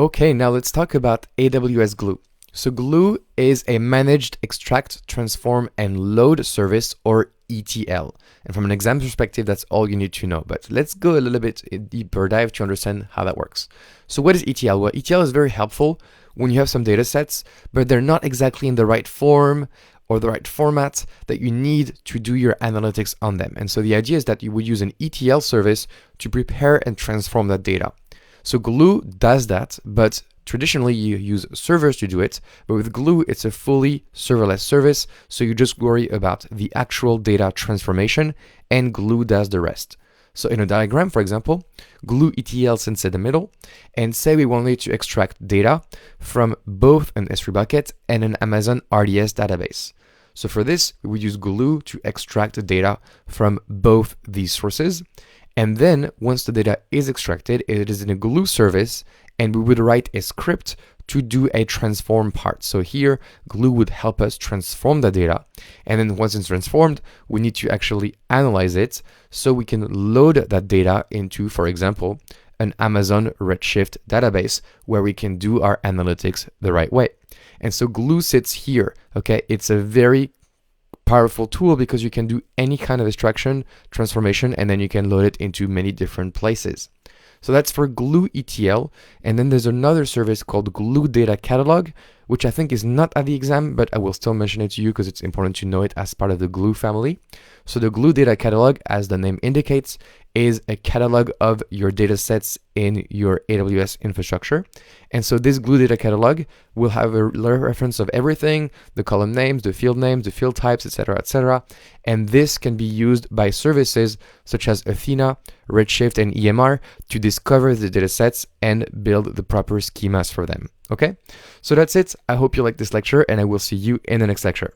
Okay, now let's talk about AWS Glue. So Glue is a managed extract, transform, and load service, or ETL. And from an exam perspective, that's all you need to know. But let's go a little bit deeper dive to understand how that works. So what is ETL? Well, ETL is very helpful when you have some data sets, but they're not exactly in the right form or the right format that you need to do your analytics on them. And so the idea is that you would use an ETL service to prepare and transform that data. So Glue does that, but traditionally you use servers to do it, but with Glue, it's a fully serverless service. So you just worry about the actual data transformation and Glue does the rest. So in a diagram, for example, Glue ETL sits in the middle, and say we wanted to extract data from both an S3 bucket and an Amazon RDS database. So for this, we would use Glue to extract the data from both these sources. And then once the data is extracted, it is in a Glue service, and we would write a script to do a transform part. So here, Glue would help us transform the data. And then once it's transformed, we need to actually analyze it so we can load that data into, for example, an Amazon Redshift database where we can do our analytics the right way. And so Glue sits here, okay? It's a very powerful tool because you can do any kind of extraction, transformation, and then you can load it into many different places. So that's for Glue ETL. And then there's another service called Glue Data Catalog, which I think is not at the exam, but I will still mention it to you because it's important to know it as part of the Glue family. So the Glue Data Catalog, as the name indicates, is a catalog of your data sets in your AWS infrastructure. And so this Glue Data Catalog will have a reference of everything, the column names, the field types, etc. And this can be used by services such as Athena, Redshift, and EMR to discover the data sets and build the proper schemas for them. Okay, so that's it. I hope you like this lecture, and I will see you in the next lecture.